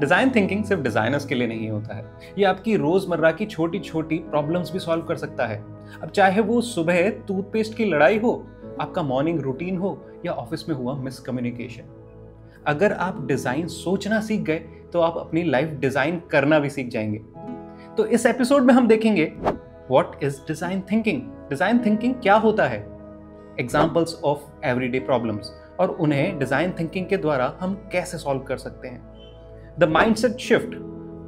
Design thinking सिर्फ designers के लिए नहीं होता है, ये आपकी रोजमर्रा की छोटी छोटी प्रॉब्लम्स भी सॉल्व कर सकता है। अब चाहे वो सुबह टूथपेस्ट की लड़ाई हो, आपका मॉर्निंग रूटीन हो, या ऑफिस में हुआ मिसकम्युनिकेशन, अगर आप डिजाइन सोचना सीख गए तो आप अपनी लाइफ डिजाइन करना भी सीख जाएंगे। तो इस एपिसोड में हम देखेंगे what is design thinking, design thinking क्या होता है, एग्जाम्पल्स ऑफ एवरीडे प्रॉब्लम्स, और उन्हें डिजाइन थिंकिंग के द्वारा हम कैसे सॉल्व कर सकते हैं। The mindset shift,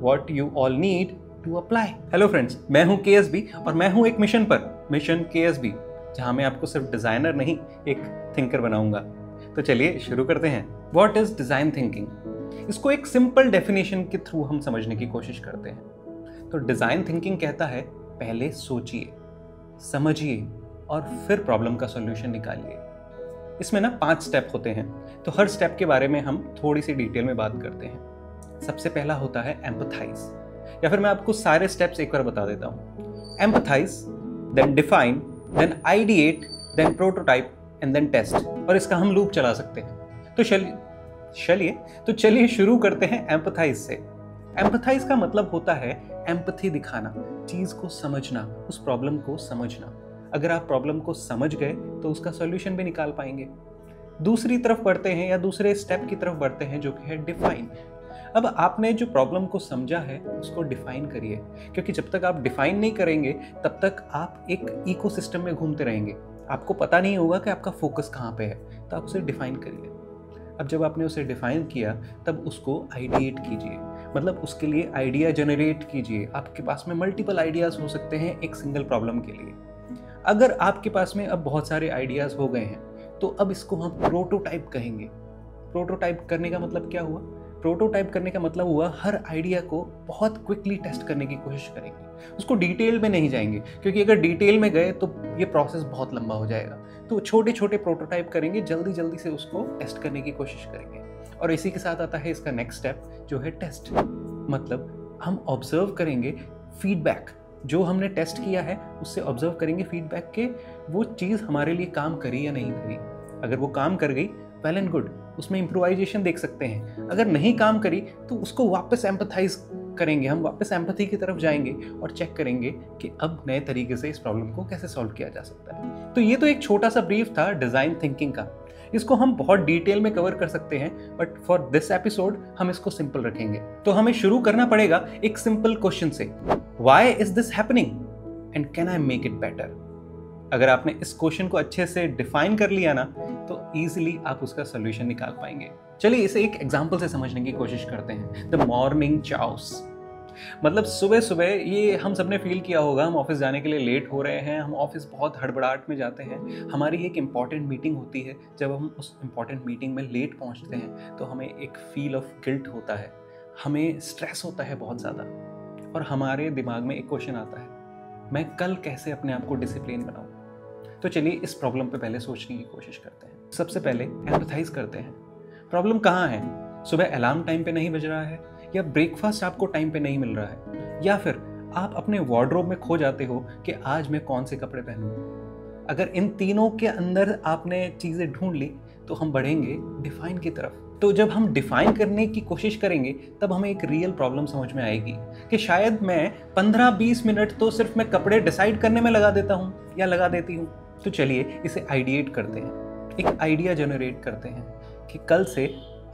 what you all need to apply. Hello friends, मैं हूं KSB और मैं हूं एक मिशन पर, मिशन KSB, जहां मैं आपको सिर्फ डिजाइनर नहीं एक थिंकर बनाऊंगा। तो चलिए शुरू करते हैं। What is design thinking? इसको एक सिंपल डेफिनेशन के थ्रू हम समझने की कोशिश करते हैं। तो डिजाइन थिंकिंग कहता है पहले सोचिए, समझिए और फिर प्रॉब्लम का सॉल्यूशन निकालिए। इसमें ना 5 स्टेप होते हैं, तो हर स्टेप के बारे में हम थोड़ी सी डिटेल में बात करते हैं। सबसे पहला होता है एम्पथाइज, या फिर मैं आपको सारे स्टेप्स एक बार बता देता हूं। Empathize, then define, then ideate, then prototype and then test, और इसका हम लूप चला सकते हैं। तो चलिए शुरू करते हैं एम्पथाइज से। एम्पथाइज का मतलब होता है एम्पथी दिखाना, चीज को समझना, उस प्रॉब्लम को समझना। अगर आप प्रॉब्लम को समझ गए तो उसका सॉल्यूशन भी निकाल पाएंगे। दूसरी तरफ बढ़ते हैं या दूसरे स्टेप की तरफ बढ़ते हैं, जो कि है डिफाइन। अब आपने जो प्रॉब्लम को समझा है उसको डिफाइन करिए, क्योंकि जब तक आप डिफाइन नहीं करेंगे तब तक आप एक इकोसिस्टम में घूमते रहेंगे, आपको पता नहीं होगा कि आपका फोकस कहाँ पे है। तो आप उसे डिफाइन करिए। अब जब आपने उसे डिफाइन किया तब उसको आइडिएट कीजिए, मतलब उसके लिए आइडिया जनरेट कीजिए। आपके पास में मल्टीपल आइडियाज हो सकते हैं एक सिंगल प्रॉब्लम के लिए। अगर आपके पास में अब बहुत सारे आइडियाज हो गए हैं तो अब इसको हम प्रोटोटाइप कहेंगे। प्रोटोटाइप करने का मतलब क्या हुआ? प्रोटोटाइप करने का मतलब हुआ हर आइडिया को बहुत क्विकली टेस्ट करने की कोशिश करेंगे, उसको डिटेल में नहीं जाएंगे, क्योंकि अगर डिटेल में गए तो ये प्रोसेस बहुत लंबा हो जाएगा। तो छोटे छोटे प्रोटोटाइप करेंगे, जल्दी जल्दी से उसको टेस्ट करने की कोशिश करेंगे। और इसी के साथ आता है इसका नेक्स्ट स्टेप, जो है टेस्ट। मतलब हम ऑब्जर्व करेंगे फीडबैक, जो हमने टेस्ट किया है उससे ऑब्जर्व करेंगे फीडबैक के वो चीज़ हमारे लिए काम करी या नहीं करी। अगर वो काम कर गई वेल एंड गुड, उसमें इम्प्रोवाइजेशन देख सकते हैं। अगर नहीं काम करी तो उसको वापस एम्पथाइज करेंगे, हम वापस एम्पैथी की तरफ जाएंगे और चेक करेंगे कि अब नए तरीके से इस प्रॉब्लम को कैसे सॉल्व किया जा सकता है। तो ये तो एक छोटा सा ब्रीफ था डिजाइन थिंकिंग का, इसको हम बहुत डिटेल में कवर कर सकते हैं, बट फॉर दिस एपिसोड हम इसको सिंपल रखेंगे। तो हमें शुरू करना पड़ेगा एक सिंपल क्वेश्चन से, why is this happening and can I make it better. अगर आपने इस क्वेश्चन को अच्छे से डिफाइन कर लिया ना तो इजीली आप उसका सोल्यूशन निकाल पाएंगे। चलिए इसे एक एग्जांपल से समझने की कोशिश करते हैं। द मॉर्निंग चाउस, मतलब सुबह सुबह ये हम सबने फील किया होगा, हम ऑफिस जाने के लिए लेट हो रहे हैं, हम ऑफिस बहुत हड़बड़ाहट में जाते हैं, हमारी एक इम्पॉर्टेंट मीटिंग होती है, जब हम उस इम्पॉर्टेंट मीटिंग में लेट पहुंचते हैं तो हमें एक फील ऑफ गिल्ट होता है, हमें स्ट्रेस होता है बहुत ज़्यादा, और हमारे दिमाग में एक क्वेश्चन आता है, मैं कल कैसे अपने आप को डिसिप्लिन बनाऊँ। तो चलिए इस प्रॉब्लम पे पहले सोचने की कोशिश करते हैं। सबसे पहले एम्पैथाइज करते हैं, प्रॉब्लम कहाँ है? सुबह अलार्म टाइम पे नहीं बज रहा है, या ब्रेकफास्ट आपको टाइम पे नहीं मिल रहा है, या फिर आप अपने वार्डरोब में खो जाते हो कि आज मैं कौन से कपड़े पहनूं। अगर इन तीनों के अंदर आपने चीज़ें ढूंढ ली तो हम बढ़ेंगे डिफाइन की तरफ। तो जब हम डिफाइन करने की कोशिश करेंगे तब हमें एक रियल प्रॉब्लम समझ में आएगी कि शायद मैं 15-20 मिनट तो सिर्फ मैं कपड़े डिसाइड करने में लगा देता हूँ या लगा देती हूँ। तो चलिए इसे आइडिएट करते हैं, एक आइडिया जनरेट करते हैं कि कल से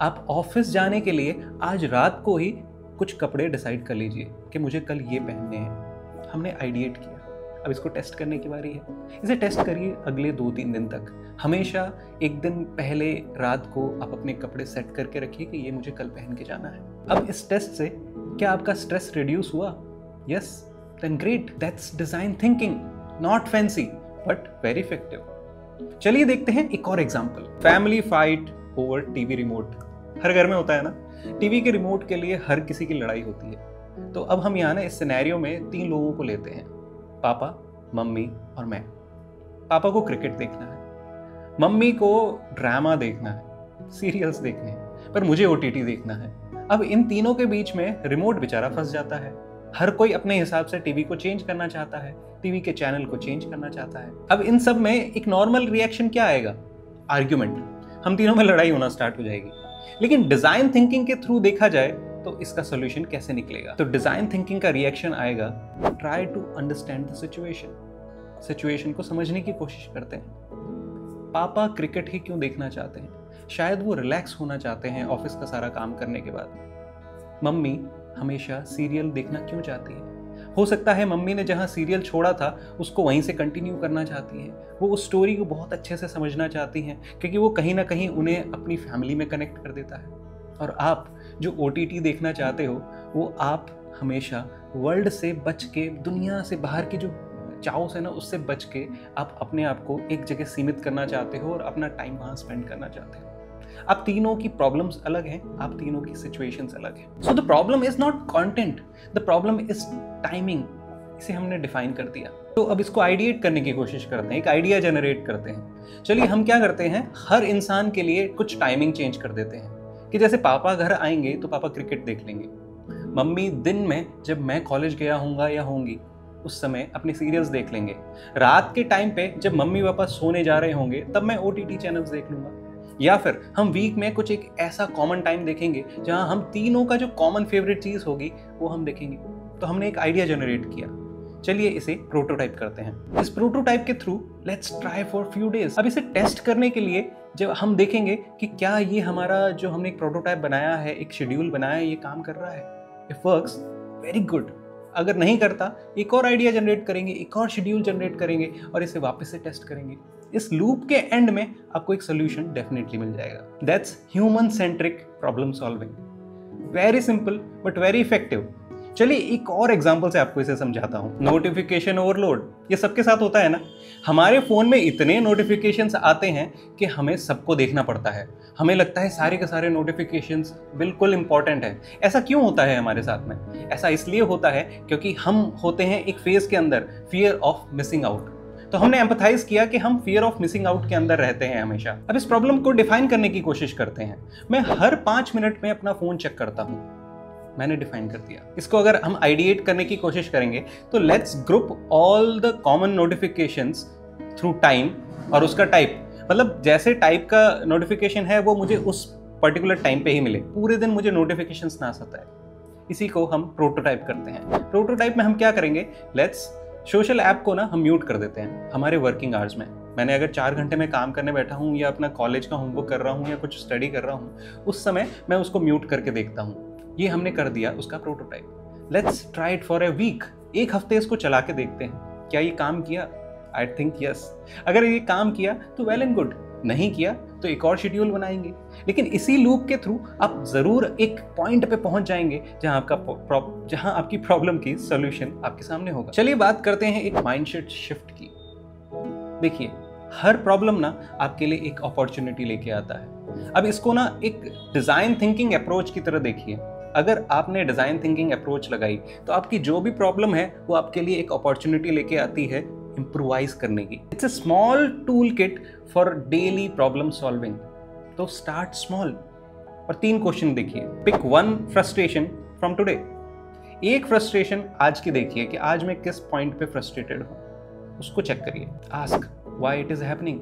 आप ऑफिस जाने के लिए आज रात को ही कुछ कपड़े डिसाइड कर लीजिए कि मुझे कल ये पहनने हैं। हमने आइडिएट किया, अब इसको टेस्ट करने की बारी है। इसे टेस्ट करिए अगले 2-3 दिन तक। हमेशा एक दिन पहले रात को आप अपने कपड़े सेट करके रखिए कि ये मुझे कल पहन के जाना है। अब इस टेस्ट से क्या आपका स्ट्रेस रिड्यूस हुआ? Yes, then great, that's design thinking, not fancy but very effective. चलिए देखते हैं एक और example, family fight over TV remote. हर घर में होता है ना, टीवी के रिमोट के लिए हर किसी की लड़ाई होती है। तो अब हम यहाँ ना इस सिनेरियो में 3 लोगों को लेते हैं, पापा, मम्मी और मैं। पापा को क्रिकेट देखना है, मम्मी को ड्रामा देखना है, सीरियल्स देखने हैं, पर मुझे OTT देखना है। अब इन तीनों के बीच में रिमोट बेचारा फंस जाता है। हर कोई अपने हिसाब से टीवी को चेंज करना चाहता है, टीवी के चैनल को चेंज करना चाहता है। अब इन सब में एक नॉर्मल रिएक्शन क्या आएगा? आर्ग्यूमेंट, हम तीनों में लड़ाई होना स्टार्ट हो जाएगी। लेकिन डिजाइन थिंकिंग के थ्रू देखा जाए तो इसका सोल्यूशन कैसे निकलेगा? तो डिजाइन थिंकिंग का रिएक्शन आएगा, try to understand the situation को समझने की कोशिश करते हैं। पापा क्रिकेट ही क्यों देखना चाहते हैं? शायद वो रिलैक्स होना चाहते हैं ऑफिस का सारा काम करने के बाद। मम्मी हमेशा सीरियल देखना क्यों चाहती है? हो सकता है मम्मी ने जहाँ सीरियल छोड़ा था उसको वहीं से कंटिन्यू करना चाहती हैं। वो उस स्टोरी को बहुत अच्छे से समझना चाहती हैं क्योंकि वो कहीं ना कहीं उन्हें अपनी फैमिली में कनेक्ट कर देता है। और आप जो OTT देखना चाहते हो, वो आप हमेशा वर्ल्ड से बच के, दुनिया से बाहर की जो चाव है ना, उससे बच के आप अपने आप को एक जगह सीमित करना चाहते हो और अपना टाइम वहाँ स्पेंड करना चाहते हो। आप तीनों की प्रॉब्लम्स अलग हैं, आप तीनों की सिचुएशंस अलग हैं। So the problem is not content, the problem is timing. इसे हमने डिफाइन कर दिया। तो अब इसको आइडिएट करने की कोशिश करते हैं, एक आइडिया जनरेट करते हैं। चलिए हम क्या करते हैं, हर इंसान के लिए कुछ टाइमिंग चेंज कर देते हैं कि जैसे पापा घर आएंगे तो पापा क्रिकेट देख लेंगे, मम्मी दिन में जब मैं कॉलेज गया हूँगा या होंगी उस समय अपने सीरियल्स देख लेंगे, रात के टाइम पे जब मम्मी पापा सोने जा रहे होंगे तब मैं OTT चैनल्स देख लूंगा। या फिर हम वीक में कुछ एक ऐसा कॉमन टाइम देखेंगे जहां हम तीनों का जो कॉमन फेवरेट चीज होगी वो हम देखेंगे। तो हमने एक आइडिया जनरेट किया। चलिए इसे प्रोटोटाइप करते हैं। इस प्रोटोटाइप के through let's try for few days. अब इसे टेस्ट करने के लिए जब हम देखेंगे कि क्या ये हमारा जो हमने एक प्रोटोटाइप बनाया है, एक शेड्यूल बनाया है, ये काम कर रहा है, इफ वर्क्स वेरी गुड। अगर नहीं करता एक और आइडिया जनरेट करेंगे, एक और शेड्यूल जनरेट करेंगे और इसे वापस से टेस्ट करेंगे। इस लूप के एंड में आपको एक सोल्यूशन डेफिनेटली मिल जाएगा। That's human centric problem solving. Very simple but very effective. चलिए एक और एग्जांपल से आपको इसे समझाता हूं। नोटिफिकेशन ओवरलोड, ये सबके साथ होता है ना। हमारे फोन में इतने नोटिफिकेशंस आते हैं कि हमें सबको देखना पड़ता है। हमें लगता है सारे के सारे नोटिफिकेशंस बिल्कुल इंपॉर्टेंट है। ऐसा क्यों होता है हमारे साथ में? ऐसा इसलिए होता है क्योंकि हम होते हैं एक फेज के अंदर, फियर ऑफ मिसिंग आउट। तो हमने एम्पथाइज किया कि हम फियर ऑफ मिसिंग आउट के अंदर रहते हैं हमेशा। अब इस प्रॉब्लम को डिफाइन करने की कोशिश करते हैं। मैं हर 5 मिनट में अपना फोन चेक करता हूं। मैंने डिफाइन कर दिया। इसको अगर हम आइडिएट करने की कोशिश करेंगे तो let's group all the common notifications through time और उसका टाइप। मतलब जैसे टाइप का नोटिफिकेशन है वो मुझे उस पर्टिकुलर टाइम पे ही मिले, पूरे दिन मुझे नोटिफिकेशंस ना सताए। इसी को हम प्रोटोटाइप करते हैं। प्रोटोटाइप में हम क्या करेंगे, लेट्स सोशल ऐप को ना हम म्यूट कर देते हैं हमारे वर्किंग आवर्स में। मैंने अगर 4 घंटे में काम करने बैठा हूँ या अपना कॉलेज का होमवर्क कर रहा हूँ या कुछ स्टडी कर रहा हूँ, उस समय मैं उसको म्यूट करके देखता हूँ। ये हमने कर दिया उसका prototype. Let's try it for a week. एक हफ्ते इसको चला के देखते हैं, क्या ये काम किया? I think yes. अगर ये काम किया तो वेल एंड गुड, नहीं किया तो एक और शेड्यूल बनाएंगे। लेकिन इसी लूप के थ्रू आप जरूर एक पॉइंट पे पहुंच जाएंगे जहां आपकी प्रॉब्लम की सॉल्यूशन आपके सामने होगा। चलिए बात करते हैं एक माइंडसेट शिफ्ट की। देखिए हर प्रॉब्लम ना आपके लिए एक अपॉर्चुनिटी लेके आता है। अब इसको ना एक डिजाइन थिंकिंग अप्रोच की तरह देखिए। अगर आपने डिजाइन थिंकिंग अप्रोच लगाई तो आपकी जो भी प्रॉब्लम है वो आपके लिए एक अपॉर्चुनिटी लेके आती है इम्प्रोवाइज करने की। It's a small tool kit for daily problem solving. तो स्टार्ट स्मॉल। और 3 क्वेश्चन देखिए। Pick 1 frustration from today. एक फ्रस्ट्रेशन आज की देखिए कि आज मैं किस पॉइंट पे फ्रस्ट्रेटेड हूं, उसको चेक करिए। Ask why it is happening.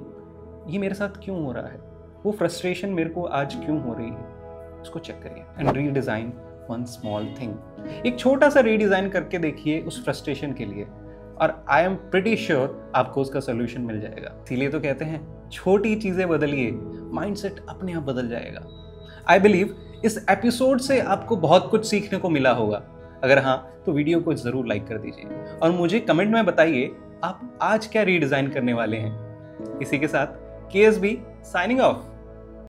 ये मेरे साथ क्यों हो रहा है? वो फ्रस्ट्रेशन मेरे को आज क्यों हो रही है, उसको चेक करिए। And redesign one small thing. एक छोटा सा रीडिजाइन करके देखिए उस फ्रस्ट्रेशन के लिए और आई एम प्रिटी श्योर आपको उसका सोल्यूशन मिल जाएगा। इसीलिए तो कहते हैं छोटी चीजें बदलिए, माइंडसेट अपने आप बदल जाएगा। आई बिलीव इस एपिसोड से आपको बहुत कुछ सीखने को मिला होगा। अगर हाँ तो वीडियो को जरूर लाइक कर दीजिए और मुझे कमेंट में बताइए आप आज क्या रीडिजाइन करने वाले हैं। इसी के साथ KSB साइनिंग ऑफ।